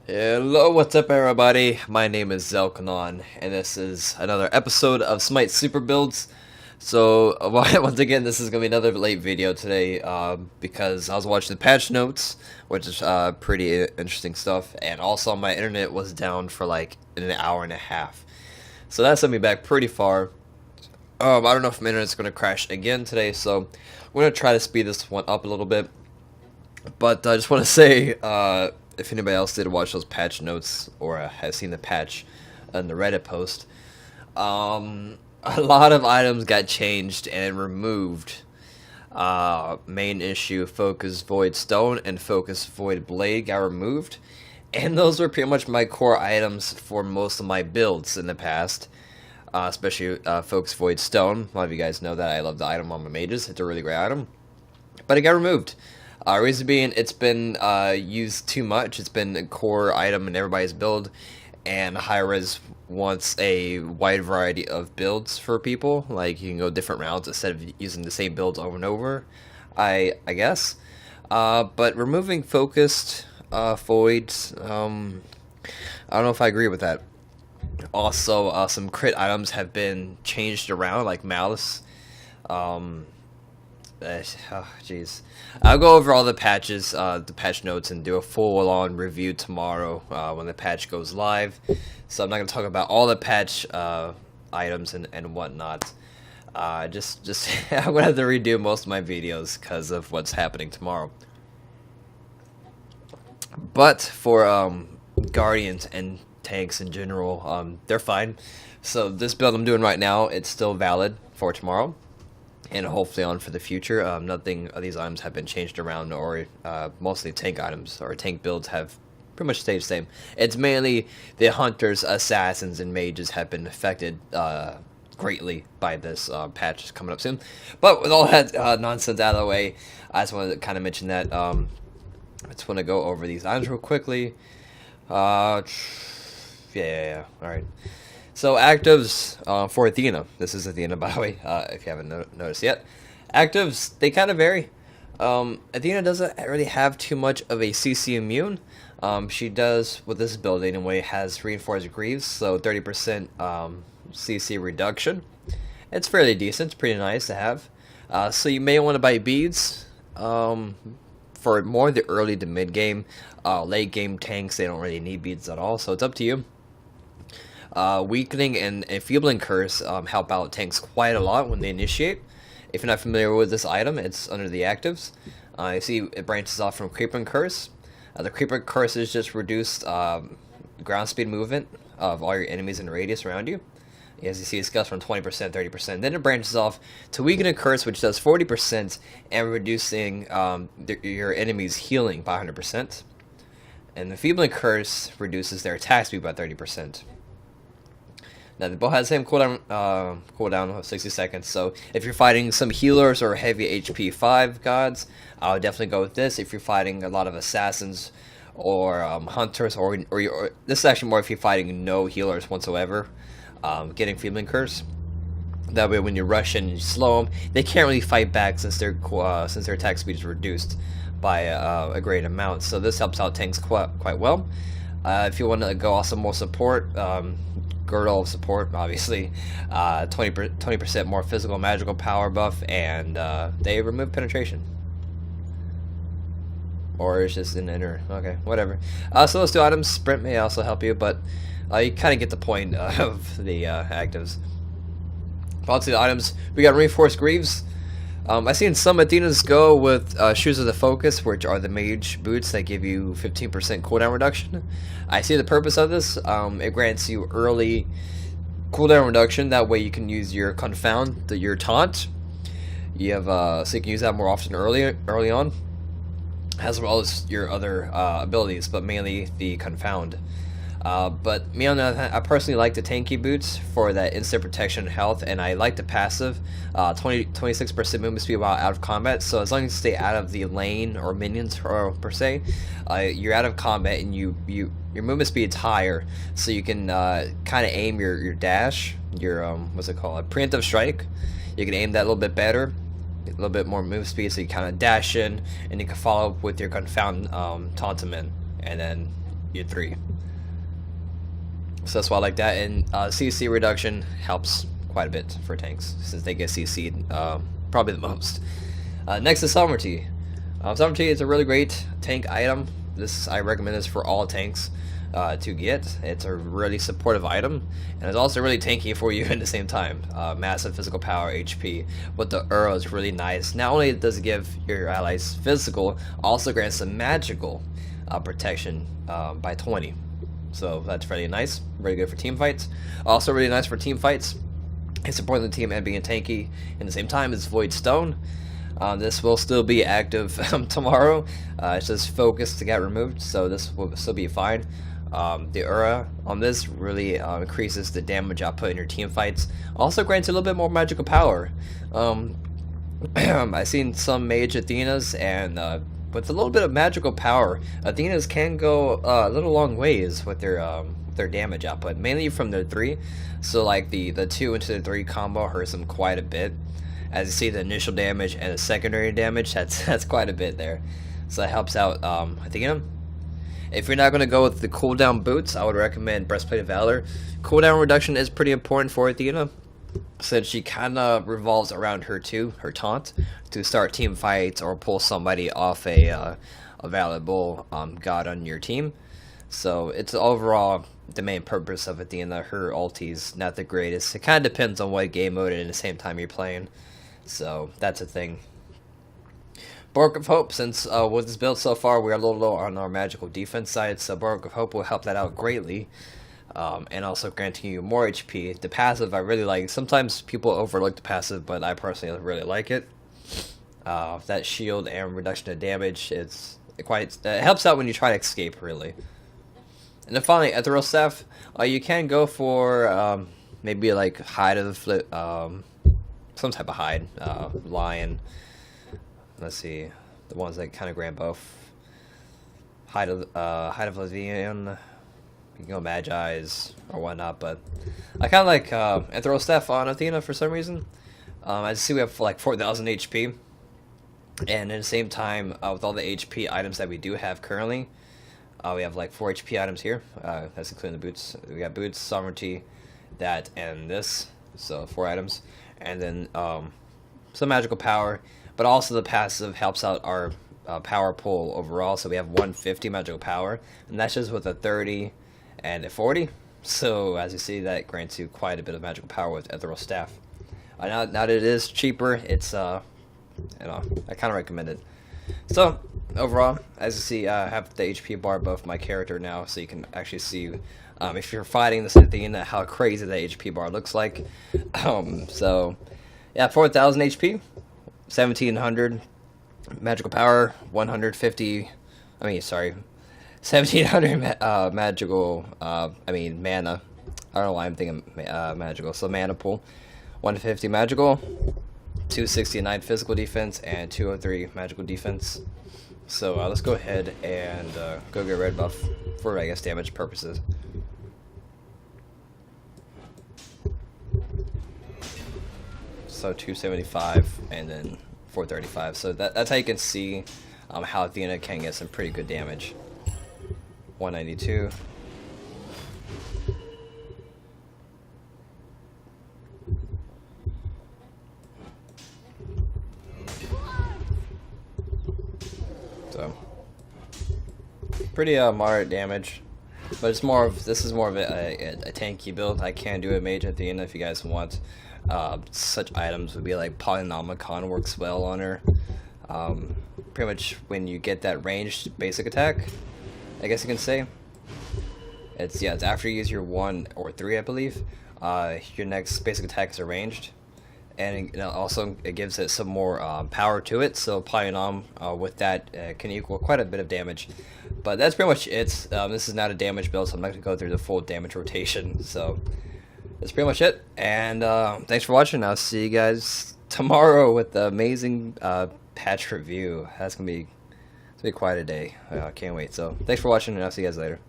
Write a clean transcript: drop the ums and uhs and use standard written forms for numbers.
Hello, what's up everybody? My name is Zelkenon, and this is another episode of Smite Super Builds. So, once again, this is going to be another late video today, because I was watching the patch notes, which is pretty interesting stuff, and also my internet was down for like an hour and a half. So that sent me back pretty far. I don't know if my internet's going to crash again today, so I'm going to try to speed this one up a little bit. But I just want to say, if anybody else did watch those patch notes or has seen the patch in the Reddit post, a lot of items got changed and removed. Main issue, Focus Void Stone and Focus Void Blade got removed, and those were pretty much my core items for most of my builds in the past. Especially Focus Void Stone. A lot of you guys know that I love the item on my mages. It's a really great item, but it got removed. Reason being, it's been used too much. It's been a core item in everybody's build, and high-res wants a wide variety of builds for people. Like, you can go different rounds instead of using the same builds over and over, I guess. But removing focused voids, I don't know if I agree with that. Also, some crit items have been changed around, like Malice. Jeez. I'll go over all the patches, the patch notes, and do a full-on review tomorrow when the patch goes live. So I'm not going to talk about all the patch items and whatnot. Just I'm going to have to redo most of my videos because of what's happening tomorrow. But for Guardians and tanks in general, they're fine. So this build I'm doing right now, it's still valid for tomorrow, and hopefully on for the future. Nothing of these items have been changed around, or mostly tank items or tank builds have pretty much stayed the same. It's mainly the hunters, assassins, and mages have been affected greatly by this patch coming up soon. But with all that nonsense out of the way, I just wanted to kind of mention that. I just want to go over these items real quickly. Yeah. Alright. So, actives for Athena. This is Athena, by the way, if you haven't noticed yet. Actives, they kind of vary. Athena doesn't really have too much of a CC immune. She does, with this build anyway, has reinforced Greaves, so 30% CC reduction. It's fairly decent. It's pretty nice to have. So you may want to buy beads for more the early to mid game. Late game tanks, they don't really need beads at all, so it's up to you. Weakening and Enfeebling Curse help out tanks quite a lot when they initiate. If you're not familiar with this item, it's under the actives. You see it branches off from Creeping Curse. The Creeping Curse is just reduced ground speed movement of all your enemies in radius around you. As you see, it goes from 20% to 30%. Then it branches off to Weakening Curse, which does 40% and reducing your enemies' healing by 100%. And the Enfeebling Curse reduces their attack speed by 30%. Now, they both have the same cooldown of 60 seconds, so if you're fighting some healers or heavy HP 5 gods, I would definitely go with this. If you're fighting a lot of assassins or hunters, or this is actually more if you're fighting no healers whatsoever, getting Enfeebling Curse. That way when you rush in and you slow them, they can't really fight back since their attack speed is reduced by a great amount. So this helps out tanks quite well. If you want to go also more support, Girdle support, obviously, 20% more physical magical power buff, and they remove penetration. Or it's just an inner, okay, whatever. So those two items, sprint may also help you, but you kind of get the point of the actives. Onto the items, we got Reinforced Greaves. I've seen some Athenas go with Shoes of the Focus, which are the mage boots that give you 15% cooldown reduction. I see the purpose of this. It grants you early cooldown reduction. That way you can use your Confound, your taunt. You have so you can use that more often early on, as well as your other abilities, but mainly the Confound. But me on the other hand, I personally like the tanky boots for that instant protection and health, and I like the passive 26% movement speed while out of combat. So as long as you stay out of the lane or minions per se, you're out of combat and your movement speed is higher, so you can kind of aim your dash, your what's it called, a preemptive strike. You can aim that a little bit better, a little bit more move speed, so you kind of dash in and you can follow up with your Confound taunt them in. and then your 3. So that's why I like that, and CC reduction helps quite a bit for tanks, since they get CC'd probably the most. Next is Sovereignty. Sovereignty is a really great tank item. I recommend this for all tanks to get. It's a really supportive item, and it's also really tanky for you at the same time. Massive physical power, HP, but the Uro is really nice. Not only does it give your allies physical, also grants some magical protection by 20. So that's really nice, really good for team fights. Also really nice for team fights. It's supporting the team and being tanky. At the same time, it's Void Stone. This will still be active tomorrow. It's just focused to get removed, so this will still be fine. The Ura on this really increases the damage output in your team fights. Also grants a little bit more magical power. I've seen some mage Athenas, and with a little bit of magical power, Athenas can go a little long ways with their damage output, mainly from their 3. So like the 2 into the 3 combo hurts them quite a bit. As you see, the initial damage and the secondary damage, that's quite a bit there. So that helps out Athena. If you're not going to go with the cooldown boots, I would recommend Breastplate of Valor. Cooldown reduction is pretty important for Athena, since she kind of revolves around her taunt, to start team fights or pull somebody off a valuable god on your team. So it's overall the main purpose of Athena. Her ulti's not the greatest. It kind of depends on what game mode and at the same time you're playing. So that's a thing. Bulwark of Hope, since with this build so far, we're a little low on our magical defense side, so Bulwark of Hope will help that out greatly. And also granting you more HP. The passive I really like. Sometimes people overlook the passive, but I personally really like it. That shield and reduction of damage, it helps out when you try to escape, really. And then finally, Ethereal Staff. You can go for maybe like hide of some type of hide, lion. Let's see, the ones that kind of grant both. Hide of Levian. You can go Magi's or whatnot, but I kind of like Ethereal Staff on Athena for some reason. I see we have like 4,000 HP, and at the same time, with all the HP items that we do have currently, we have like 4 HP items here. That's including the boots. We got boots, sovereignty, that, and this. So 4 items, and then some magical power. But also the passive helps out our power pool overall. So we have 150 magical power, and that's just with a 30 and a 40. So as you see, that grants you quite a bit of magical power with Ethereal Staff. Now that it is cheaper, it's I kind of recommend it. So overall, as you see, I have the HP bar above my character now, so you can actually see if you're fighting this Athena, how crazy the HP bar looks like. So yeah, 4,000 HP, 1,700 magical power, 150. 1,700 magical. Mana. I don't know why I'm thinking magical. So mana pool, 150 magical, 269 physical defense, and 203 magical defense. So let's go ahead and go get red buff for, I guess, damage purposes. So 275 and then 435. So that's how you can see how Athena can get some pretty good damage. 192. So pretty moderate damage, but it's more of this is more of a tanky build. I can do a mage Athena if you guys want. Such items would be like Polynomicon works well on her. Pretty much when you get that ranged basic attack, I guess you can say. It's after you use your 1 or 3, I believe. Your next basic attack is ranged, and also it gives it some more power to it. So Polynom with that can equal quite a bit of damage. But that's pretty much it. This is not a damage build, so I'm not going to go through the full damage rotation. So that's pretty much it. And thanks for watching. I'll see you guys tomorrow with the amazing patch review. That's gonna be quite a day. I can't wait. So thanks for watching, and I'll see you guys later.